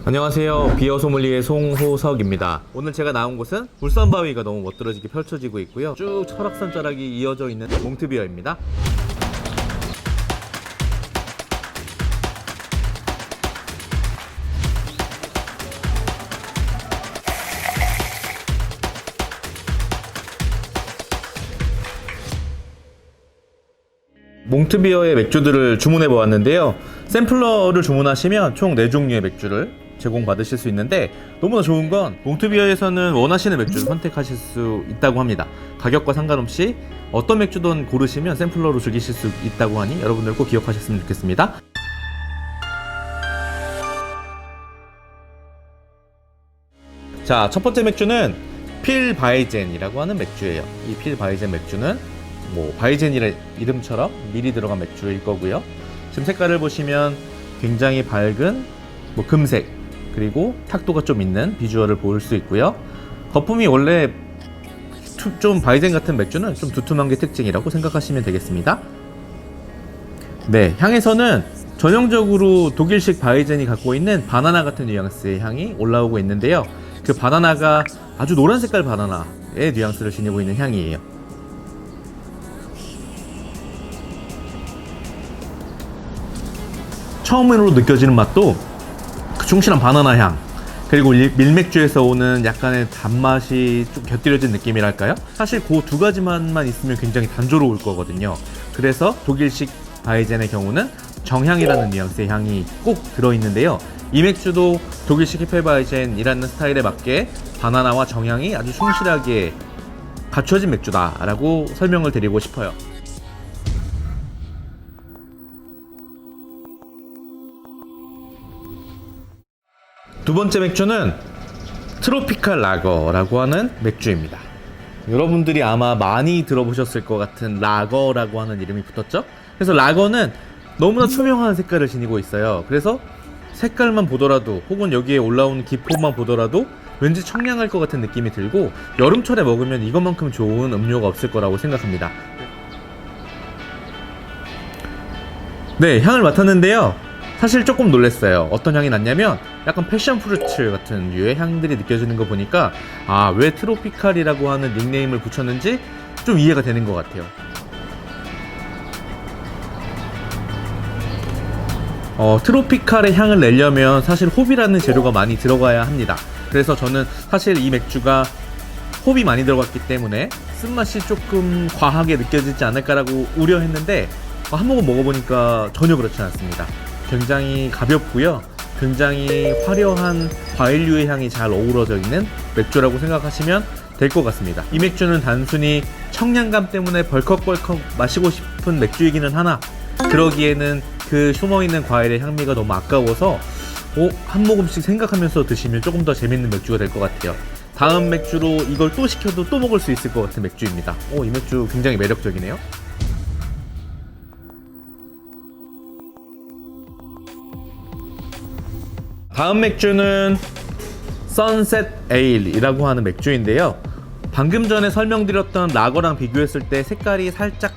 안녕하세요. 비어 소믈리의 송호석입니다. 오늘 제가 나온 곳은 울산바위가 너무 멋들어지게 펼쳐지고 있고요. 쭉 철학산 자락이 이어져 있는 몽트비어입니다. 몽트비어의 맥주들을 주문해 보았는데요. 샘플러를 주문하시면 총 4종류의 맥주를 제공받으실 수 있는데, 너무나 좋은 건 몽트비어에서는 원하시는 맥주를 선택하실 수 있다고 합니다. 가격과 상관없이 어떤 맥주든 고르시면 샘플러로 즐기실 수 있다고 하니 여러분들 꼭 기억하셨으면 좋겠습니다. 자, 첫 번째 맥주는 필바이젠이라고 하는 맥주예요. 이 필바이젠 맥주는 바이젠이라는 이름처럼 미리 들어간 맥주일 거고요. 지금 색깔을 보시면 굉장히 밝은 금색, 그리고 탁도가 좀 있는 비주얼을 볼 수 있고요. 거품이 원래 좀 바이젠 같은 맥주는 좀 두툼한 게 특징이라고 생각하시면 되겠습니다. 네, 향에서는 전형적으로 독일식 바이젠이 갖고 있는 바나나 같은 뉘앙스의 향이 올라오고 있는데요. 그 바나나가 아주 노란 색깔 바나나의 뉘앙스를 지니고 있는 향이에요. 처음으로 느껴지는 맛도 그 충실한 바나나 향, 그리고 밀맥주에서 오는 약간의 단맛이 좀 곁들여진 느낌이랄까요? 사실 그 두 가지 맛만 있으면 굉장히 단조로울 거거든요. 그래서 독일식 바이젠의 경우는 정향이라는 뉘앙스의 향이 꼭 들어있는데요. 이 맥주도 독일식 헤펠바이젠이라는 스타일에 맞게 바나나와 정향이 아주 충실하게 갖춰진 맥주다라고 설명을 드리고 싶어요. 두 번째 맥주는 트로피칼 라거라고 하는 맥주입니다. 여러분들이 아마 많이 들어보셨을 것 같은 라거라고 하는 이름이 붙었죠? 그래서 라거는 너무나 투명한 색깔을 지니고 있어요. 그래서 색깔만 보더라도, 혹은 여기에 올라온 기포만 보더라도 왠지 청량할 것 같은 느낌이 들고, 여름철에 먹으면 이것만큼 좋은 음료가 없을 거라고 생각합니다. 네, 향을 맡았는데요. 사실 조금 놀랐어요. 어떤 향이 났냐면 약간 패션 프루트 같은 류의 향들이 느껴지는 거 보니까 왜 트로피칼이라고 하는 닉네임을 붙였는지 좀 이해가 되는 것 같아요. 트로피칼의 향을 내려면 사실 홉이라는 재료가 많이 들어가야 합니다. 그래서 저는 사실 이 맥주가 홉이 많이 들어갔기 때문에 쓴맛이 조금 과하게 느껴지지 않을까라고 우려했는데, 한 모금 먹어보니까 전혀 그렇지 않습니다. 굉장히 가볍고요. 굉장히 화려한 과일류의 향이 잘 어우러져 있는 맥주라고 생각하시면 될 것 같습니다. 이 맥주는 단순히 청량감 때문에 벌컥벌컥 마시고 싶은 맥주이기는 하나, 그러기에는 그 숨어있는 과일의 향미가 너무 아까워서 한 모금씩 생각하면서 드시면 조금 더 재밌는 맥주가 될 것 같아요. 다음 맥주로 이걸 또 시켜도 또 먹을 수 있을 것 같은 맥주입니다. 이 맥주 굉장히 매력적이네요. 다음 맥주는 선셋 에일이라고 하는 맥주인데요. 방금 전에 설명드렸던 라거랑 비교했을 때 색깔이 살짝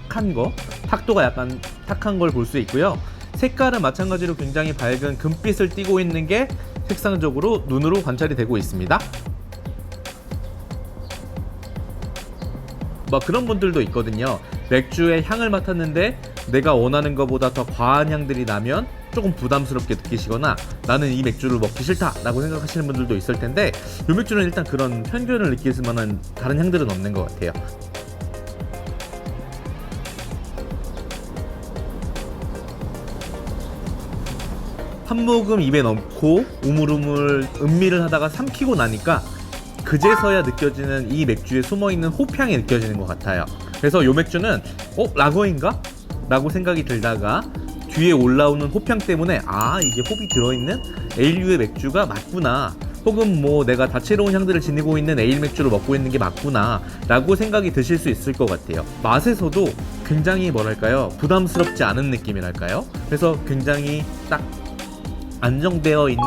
탁도가 약간 탁한 걸 볼 수 있고요. 색깔은 마찬가지로 굉장히 밝은 금빛을 띠고 있는 게 색상적으로 눈으로 관찰이 되고 있습니다. 그런 분들도 있거든요. 맥주의 향을 맡았는데 내가 원하는 것보다 더 과한 향들이 나면 조금 부담스럽게 느끼시거나 나는 이 맥주를 먹기 싫다 라고 생각하시는 분들도 있을 텐데, 이 맥주는 일단 그런 편견을 느낄 만한 다른 향들은 없는 것 같아요. 한 모금 입에 넣고 우물우물 음미를 하다가 삼키고 나니까 그제서야 느껴지는 이 맥주에 숨어있는 홉향이 느껴지는 것 같아요. 그래서 이 맥주는 라거인가? 라고 생각이 들다가 뒤에 올라오는 홉향 때문에 이게 홉이 들어있는 에일류의 맥주가 맞구나, 혹은 내가 다채로운 향들을 지니고 있는 에일 맥주를 먹고 있는 게 맞구나 라고 생각이 드실 수 있을 것 같아요. 맛에서도 굉장히 부담스럽지 않은 느낌이랄까요? 그래서 굉장히 딱 안정되어 있는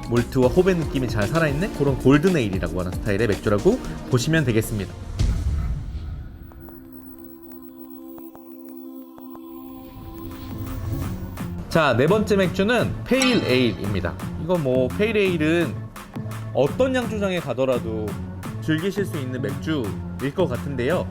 몰트와 홉의 느낌이 잘 살아있는 그런 골든 에일이라고 하는 스타일의 맥주라고 보시면 되겠습니다. 자, 네 번째 맥주는 페일 에일입니다. 이거 뭐 페일에일은 어떤 양조장에 가더라도 즐기실 수 있는 맥주일 것 같은데요.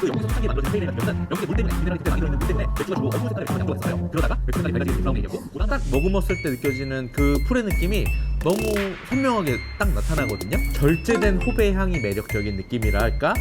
여기서 상하게 만들어진 페일에일은 여기에 물 때문에 미네랄이 많이 들어있는 물 때문에 맥주가 주로 어두운 색깔의 양조가 있어요. 그러다가 맥주 색깔이 달라지는 브라운 에일이었고, 딱 머금었을 때 느껴지는 그 풀의 느낌이 너무 선명하게 딱 나타나거든요. 절제된 호배 향이 매력적인 느낌이라 할까?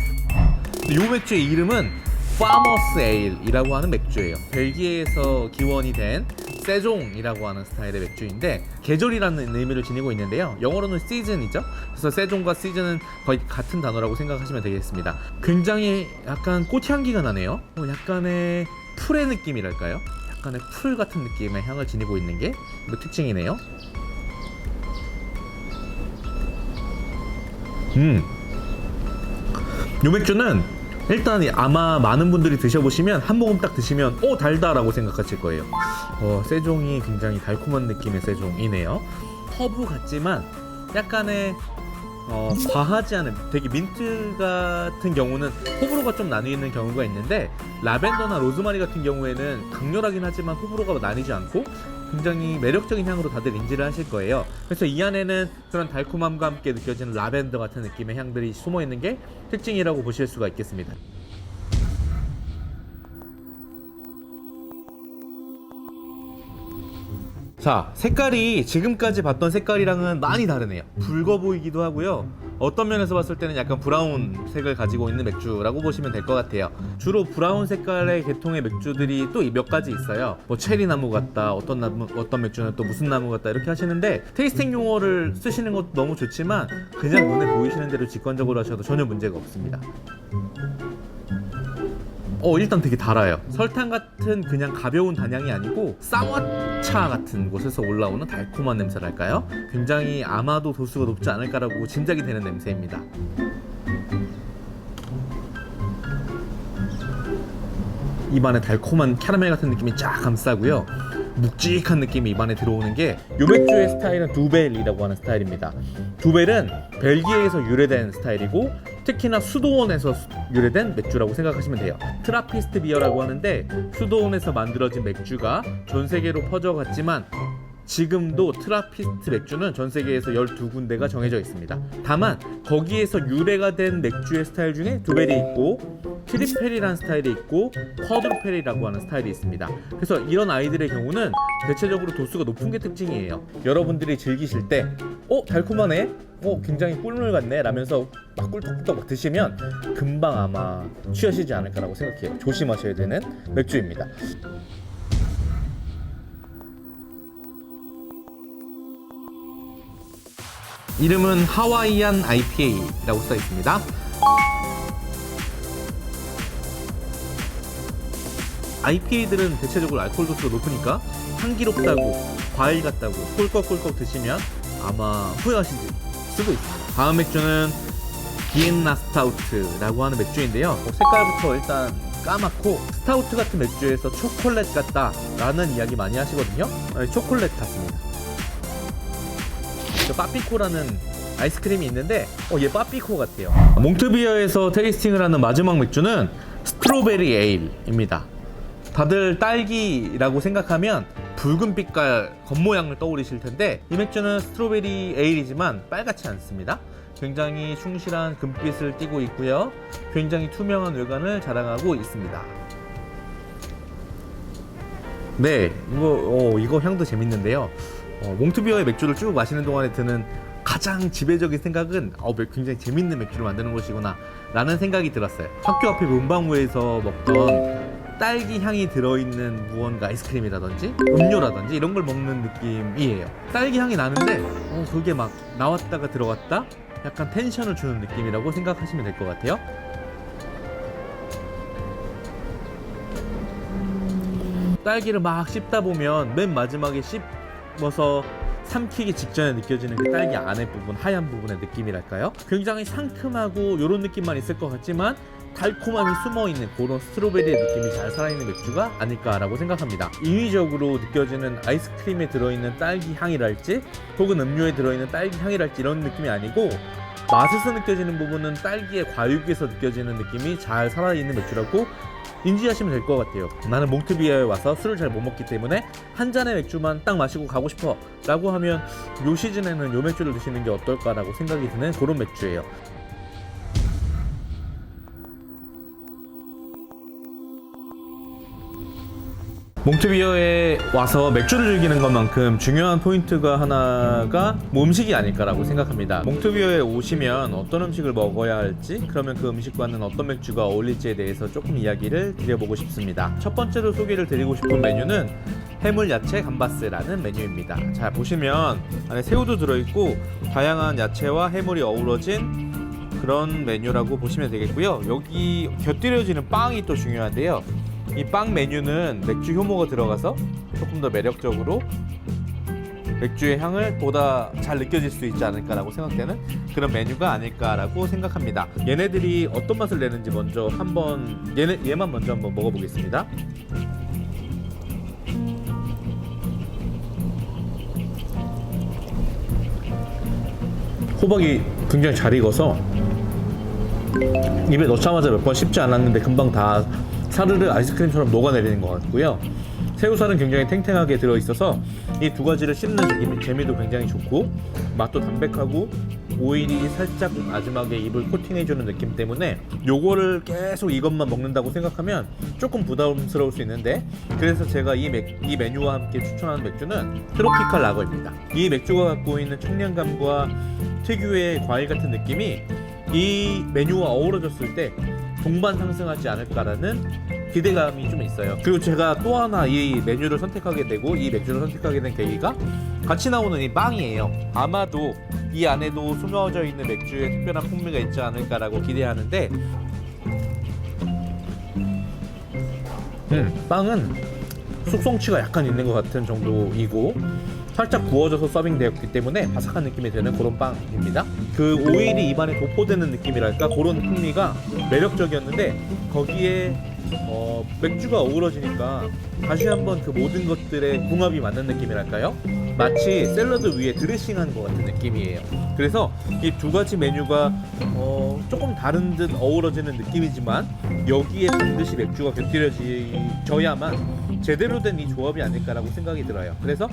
이 맥주의 이름은 파머스 에일이라고 하는 맥주예요. 벨기에에서 기원이 된 세종이라고 하는 스타일의 맥주인데, 계절이라는 의미를 지니고 있는데요. 영어로는 시즌이죠. 그래서 세종과 시즌은 거의 같은 단어라고 생각하시면 되겠습니다. 굉장히 약간 꽃향기가 나네요. 약간의 풀의 느낌이랄까요? 약간의 풀 같은 느낌의 향을 지니고 있는 게 특징이네요. 이 맥주는 일단 아마 많은 분들이 드셔보시면 한 모금 딱 드시면 달다라고 생각하실 거예요. 세종이 굉장히 달콤한 느낌의 세종이네요. 허브 같지만 약간의 과하지 않은, 되게 민트 같은 경우는 호불호가 좀 나뉘는 경우가 있는데, 라벤더나 로즈마리 같은 경우에는 강렬하긴 하지만 호불호가 나뉘지 않고 굉장히 매력적인 향으로 다들 인지를 하실 거예요. 그래서 이 안에는 그런 달콤함과 함께 느껴지는 라벤더 같은 느낌의 향들이 숨어 있는 게 특징이라고 보실 수가 있겠습니다. 자, 색깔이 지금까지 봤던 색깔이랑은 많이 다르네요. 붉어 보이기도 하고요. 어떤 면에서 봤을 때는 약간 브라운 색을 가지고 있는 맥주라고 보시면 될 것 같아요. 주로 브라운 색깔의 계통의 맥주들이 또 몇 가지 있어요. 뭐 체리나무 같다, 어떤 맥주는 또 무슨 나무 같다, 이렇게 하시는데, 테이스팅 용어를 쓰시는 것도 너무 좋지만 그냥 눈에 보이시는 대로 직관적으로 하셔도 전혀 문제가 없습니다. 일단 되게 달아요. 설탕 같은 그냥 가벼운 단향이 아니고 쌍화차 같은 곳에서 올라오는 달콤한 냄새랄까요? 굉장히 아마도 도수가 높지 않을까라고 짐작이 되는 냄새입니다. 입안에 달콤한 캐러멜 같은 느낌이 쫙 감싸고요. 묵직한 느낌이 입안에 들어오는 게, 요 맥주의 스타일은 두벨이라고 하는 스타일입니다. 두벨은 벨기에에서 유래된 스타일이고, 특히나 수도원에서 유래된 맥주라고 생각하시면 돼요. 트라피스트 비어라고 하는데, 수도원에서 만들어진 맥주가 전 세계로 퍼져갔지만 지금도 트라피스트 맥주는 전 세계에서 12군데가 정해져 있습니다. 다만 거기에서 유래가 된 맥주의 스타일 중에 두벨이 있고, 트리페리라는 스타일이 있고, 쿼드루페리라고 하는 스타일이 있습니다. 그래서 이런 아이들의 경우는 대체적으로 도수가 높은 게 특징이에요. 여러분들이 즐기실 때 달콤하네? 굉장히 꿀물 같네? 라면서 막 꿀떡꿀떡 막 드시면 금방 아마 취하시지 않을까라고 생각해요. 조심하셔야 되는 맥주입니다. 이름은 하와이안 IPA라고 써 있습니다. IPA들은 대체적으로 알코올 도수가 높으니까 향기롭다고, 과일 같다고 꿀꺽꿀꺽 드시면 아마 후회하실 수도 있습니다. 다음 맥주는 비엔나 스타우트라고 하는 맥주인데요. 색깔부터 일단 까맣고, 스타우트 같은 맥주에서 초콜릿 같다 라는 이야기 많이 하시거든요. 초콜릿 같습니다. 빠삐코라는 아이스크림이 있는데 얘 빠삐코 같아요. 몽트비어에서 테이스팅을 하는 마지막 맥주는 스트로베리 에일입니다. 다들 딸기라고 생각하면 붉은 빛깔 겉모양을 떠올리실 텐데, 이 맥주는 스트로베리 에일이지만 빨갛지 않습니다. 굉장히 충실한 금빛을 띠고 있고요. 굉장히 투명한 외관을 자랑하고 있습니다. 네, 이거 향도 재밌는데요. 몽트비어의 맥주를 쭉 마시는 동안에 드는 가장 지배적인 생각은 굉장히 재밌는 맥주를 만드는 것이구나 라는 생각이 들었어요. 학교 앞에 문방구에서 먹던 딸기 향이 들어있는 무언가, 아이스크림이라든지 음료라든지 이런 걸 먹는 느낌이에요. 딸기 향이 나는데 그게 막 나왔다가 들어갔다 약간 텐션을 주는 느낌이라고 생각하시면 될 것 같아요. 딸기를 막 씹다 보면 맨 마지막에 씹어서 삼키기 직전에 느껴지는 그 딸기 안에 부분, 하얀 부분의 느낌이랄까요? 굉장히 상큼하고 이런 느낌만 있을 것 같지만 달콤함이 숨어있는 그런 스트로베리의 느낌이 잘 살아있는 맥주가 아닐까라고 생각합니다. 인위적으로 느껴지는 아이스크림에 들어있는 딸기 향이랄지 혹은 음료에 들어있는 딸기 향이랄지 이런 느낌이 아니고 맛에서 느껴지는 부분은 딸기의 과육에서 느껴지는 느낌이 잘 살아있는 맥주라고 인지하시면 될 것 같아요. 나는 몽트비어에 와서 술을 잘 못 먹기 때문에 한 잔의 맥주만 딱 마시고 가고 싶어 라고 하면 요 시즌에는 요 맥주를 드시는 게 어떨까라고 생각이 드는 그런 맥주예요. 몽트비어에 와서 맥주를 즐기는 것만큼 중요한 포인트가 하나가 뭐 음식이 아닐까라고 생각합니다. 몽트비어에 오시면 어떤 음식을 먹어야 할지, 그러면 그 음식과는 어떤 맥주가 어울릴지에 대해서 조금 이야기를 드려보고 싶습니다. 첫 번째로 소개를 드리고 싶은 메뉴는 해물 야채 감바스라는 메뉴입니다. 자, 보시면 안에 새우도 들어있고 다양한 야채와 해물이 어우러진 그런 메뉴라고 보시면 되겠고요. 여기 곁들여지는 빵이 또 중요한데요. 이 빵 메뉴는 맥주 효모가 들어가서 조금 더 매력적으로 맥주의 향을 보다 잘 느껴질 수 있지 않을까라고 생각되는 그런 메뉴가 아닐까라고 생각합니다. 얘네들이 어떤 맛을 내는지 먼저 한번 얘만 먼저 한번 먹어보겠습니다. 호박이 굉장히 잘 익어서 입에 넣자마자 몇 번 씹지 않았는데 금방 다 사르르 아이스크림처럼 녹아내리는 것 같고요. 새우살은 굉장히 탱탱하게 들어있어서 이 두 가지를 씹는 재미도 굉장히 좋고, 맛도 담백하고 오일이 살짝 마지막에 입을 코팅해주는 느낌 때문에 요거를 계속 이것만 먹는다고 생각하면 조금 부담스러울 수 있는데, 그래서 제가 이 메뉴와 함께 추천하는 맥주는 트로피칼 라거입니다. 이 맥주가 갖고 있는 청량감과 특유의 과일 같은 느낌이 이 메뉴와 어우러졌을 때 동반 상승하지 않을까라는 기대감이 좀 있어요. 그리고 제가 또 하나 이 메뉴를 선택하게 되고 이 맥주를 선택하게 된 계기가 같이 나오는 이 빵이에요. 아마도 이 안에도 숨어져 있는 맥주의 특별한 풍미가 있지 않을까라고 기대하는데, 빵은 숙성치가 약간 있는 것 같은 정도이고 살짝 구워져서 서빙되었기 때문에 바삭한 느낌이 드는 그런 빵입니다. 그 오일이 입안에 도포되는 느낌이랄까, 그런 풍미가 매력적이었는데 거기에 맥주가 어우러지니까 다시 한번 그 모든 것들의 궁합이 맞는 느낌이랄까요? 마치 샐러드 위에 드레싱한 것 같은 느낌이에요. 그래서 이 두 가지 메뉴가 조금 다른 듯 어우러지는 느낌이지만 여기에 반드시 맥주가 곁들여져야만 제대로 된 이 조합이 아닐까라고 생각이 들어요. 그래서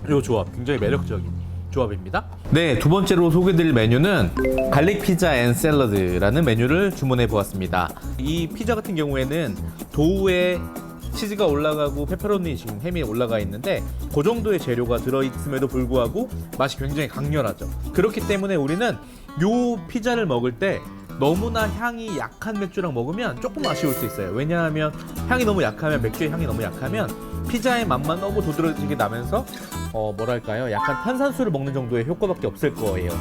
이 조합 굉장히 매력적인 조합입니다. 네, 두 번째로 소개드릴 메뉴는 갈릭 피자 앤 샐러드라는 메뉴를 주문해 보았습니다. 이 피자 같은 경우에는 도우에 치즈가 올라가고 페퍼로니 지금 햄이 올라가 있는데 그 정도의 재료가 들어있음에도 불구하고 맛이 굉장히 강렬하죠. 그렇기 때문에 우리는 요 피자를 먹을 때 너무나 향이 약한 맥주랑 먹으면 조금 아쉬울 수 있어요. 왜냐하면 향이 너무 약하면, 맥주의 향이 너무 약하면 피자의 맛만 너무 도드라지게 나면서 뭐랄까요, 약간 탄산수를 먹는 정도의 효과밖에 없을 거예요.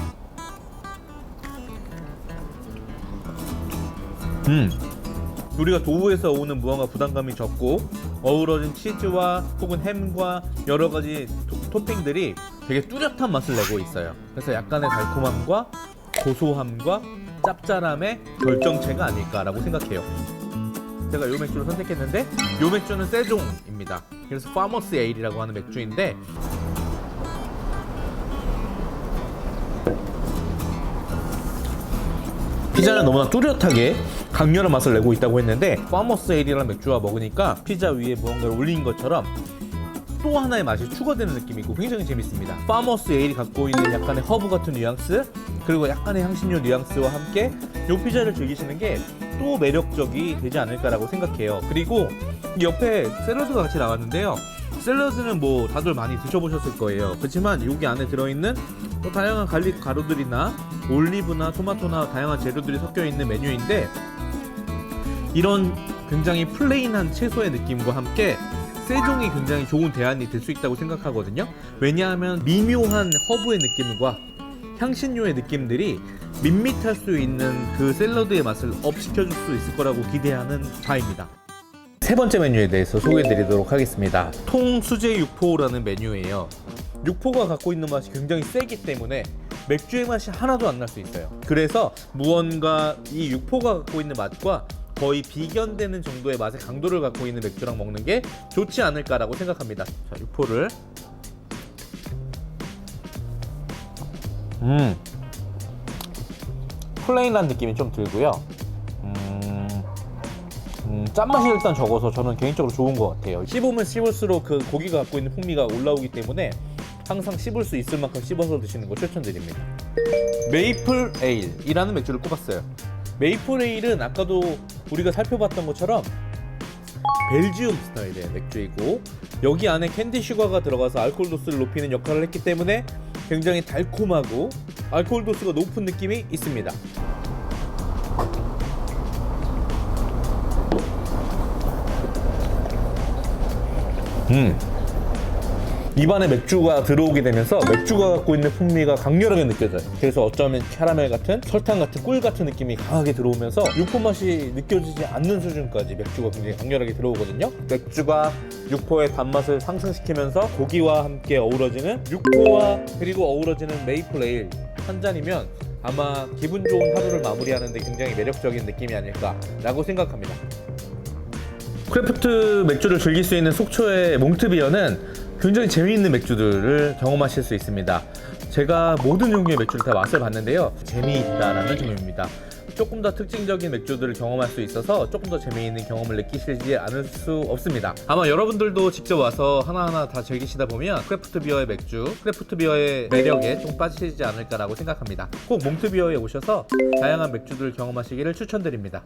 우리가 도우에서 오는 무언가 부담감이 적고 어우러진 치즈와 혹은 햄과 여러 가지 토핑들이 되게 뚜렷한 맛을 내고 있어요. 그래서 약간의 달콤함과 고소함과 짭짤함의 결정체가 아닐까라고 생각해요. 제가 이 맥주를 선택했는데 이 맥주는 세종입니다. 그래서 파머스 에일이라고 하는 맥주인데, 피자는 너무나 뚜렷하게 강렬한 맛을 내고 있다고 했는데 파머스 에일이라는 맥주와 먹으니까 피자 위에 무언가를 올린 것처럼 또 하나의 맛이 추가되는 느낌이고 굉장히 재밌습니다. 파머스 에일이 갖고 있는 약간의 허브 같은 뉘앙스, 그리고 약간의 향신료 뉘앙스와 함께 이 피자를 즐기시는 게 또 매력적이 되지 않을까라고 생각해요. 그리고 옆에 샐러드가 같이 나왔는데요. 샐러드는 뭐 다들 많이 드셔보셨을 거예요. 그렇지만 여기 안에 들어있는 또 다양한 갈릭 가루들이나 올리브나 토마토나 다양한 재료들이 섞여있는 메뉴인데, 이런 굉장히 플레인한 채소의 느낌과 함께 세종이 굉장히 좋은 대안이 될 수 있다고 생각하거든요. 왜냐하면 미묘한 허브의 느낌과 향신료의 느낌들이 밋밋할 수 있는 그 샐러드의 맛을 업시켜줄 수 있을 거라고 기대하는 바입니다. 세 번째 메뉴에 대해서 소개해드리도록 하겠습니다. 통수제 육포라는 메뉴예요. 육포가 갖고 있는 맛이 굉장히 세기 때문에 맥주의 맛이 하나도 안 날 수 있어요. 그래서 무언가 이 육포가 갖고 있는 맛과 거의 비견되는 정도의 맛의 강도를 갖고 있는 맥주랑 먹는 게 좋지 않을까라고 생각합니다. 자, 육포를 플레인한 느낌이 좀 들고요. 짠맛이 일단 적어서 저는 개인적으로 좋은 것 같아요. 씹으면 씹을수록 그 고기가 갖고 있는 풍미가 올라오기 때문에 항상 씹을 수 있을 만큼 씹어서 드시는 거 추천드립니다. 메이플 에일이라는 맥주를 꼽았어요. 메이플 에일은 아까도 우리가 살펴봤던 것처럼 벨지움 스타일의 맥주이고, 여기 안에 캔디 슈가가 들어가서 알코올 도수를 높이는 역할을 했기 때문에 굉장히 달콤하고 알코올 도수가 높은 느낌이 있습니다. 입안에 맥주가 들어오게 되면서 맥주가 갖고 있는 풍미가 강렬하게 느껴져요. 그래서 어쩌면 캐러멜 같은, 설탕 같은, 꿀 같은 느낌이 강하게 들어오면서 육포 맛이 느껴지지 않는 수준까지 맥주가 굉장히 강렬하게 들어오거든요. 맥주가 육포의 단맛을 상승시키면서 고기와 함께 어우러지는, 육포와 그리고 어우러지는 메이플 에일 한 잔이면 아마 기분 좋은 하루를 마무리하는데 굉장히 매력적인 느낌이 아닐까라고 생각합니다. 크래프트 맥주를 즐길 수 있는 속초의 몽트비어는 굉장히 재미있는 맥주들을 경험하실 수 있습니다. 제가 모든 종류의 맥주를 다 맛을 봤는데요, 재미있다라는 점입니다. 조금 더 특징적인 맥주들을 경험할 수 있어서 조금 더 재미있는 경험을 느끼시지 않을 수 없습니다. 아마 여러분들도 직접 와서 하나하나 다 즐기시다 보면 크래프트 비어의 맥주, 크래프트 비어의 매력에 좀 빠지시지 않을까라고 생각합니다. 꼭 몽트비어에 오셔서 다양한 맥주들을 경험하시기를 추천드립니다.